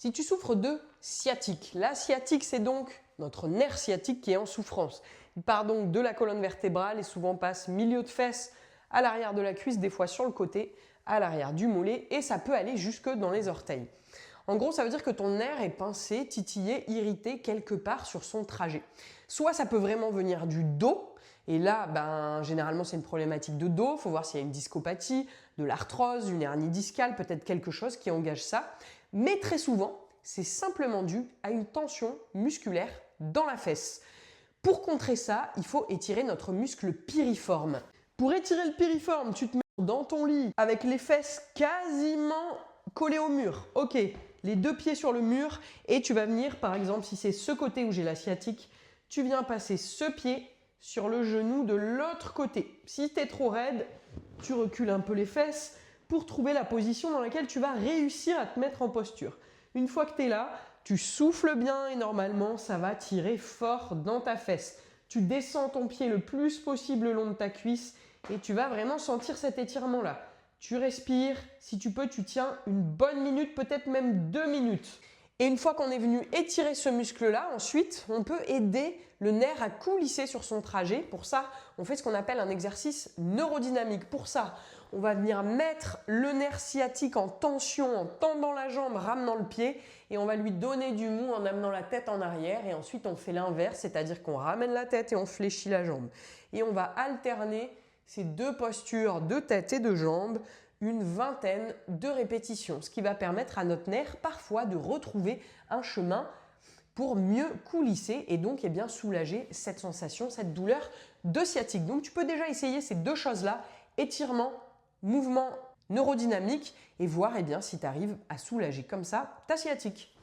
Si tu souffres de sciatique, la sciatique c'est donc notre nerf sciatique qui est en souffrance. Il part donc de la colonne vertébrale et souvent passe milieu de fesse, à l'arrière de la cuisse, des fois sur le côté, à l'arrière du mollet et ça peut aller jusque dans les orteils. En gros, ça veut dire que ton nerf est pincé, titillé, irrité quelque part sur son trajet. Soit ça peut vraiment venir du dos, et là, généralement, c'est une problématique de dos. Il faut voir s'il y a une discopathie, de l'arthrose, une hernie discale, peut-être quelque chose qui engage ça. Mais très souvent, c'est simplement dû à une tension musculaire dans la fesse. Pour contrer ça, il faut étirer notre muscle piriforme. Pour étirer le piriforme, tu te mets dans ton lit avec les fesses quasiment collées au mur. Ok, les deux pieds sur le mur et tu vas venir, par exemple, si c'est ce côté où j'ai la sciatique, tu viens passer ce pied sur le genou de l'autre côté. Si tu es trop raide, tu recules un peu les fesses pour trouver la position dans laquelle tu vas réussir à te mettre en posture. Une fois que tu es là, tu souffles bien et normalement, ça va tirer fort dans ta fesse. Tu descends ton pied le plus possible le long de ta cuisse et tu vas vraiment sentir cet étirement-là. Tu respires, si tu peux, tu tiens une bonne minute, peut-être même 2 minutes. Et une fois qu'on est venu étirer ce muscle-là, ensuite, on peut aider le nerf à coulisser sur son trajet. Pour ça, on fait ce qu'on appelle un exercice neurodynamique. Pour ça, on va venir mettre le nerf sciatique en tension, en tendant la jambe, ramenant le pied et on va lui donner du mou en amenant la tête en arrière et ensuite on fait l'inverse, c'est-à-dire qu'on ramène la tête et on fléchit la jambe. Et on va alterner ces deux postures de tête et de jambe une vingtaine de répétitions, ce qui va permettre à notre nerf parfois de retrouver un chemin pour mieux coulisser et donc soulager cette sensation, cette douleur de sciatique. Donc tu peux déjà essayer ces deux choses-là, étirement, mouvement neurodynamique et voir si tu arrives à soulager comme ça ta sciatique.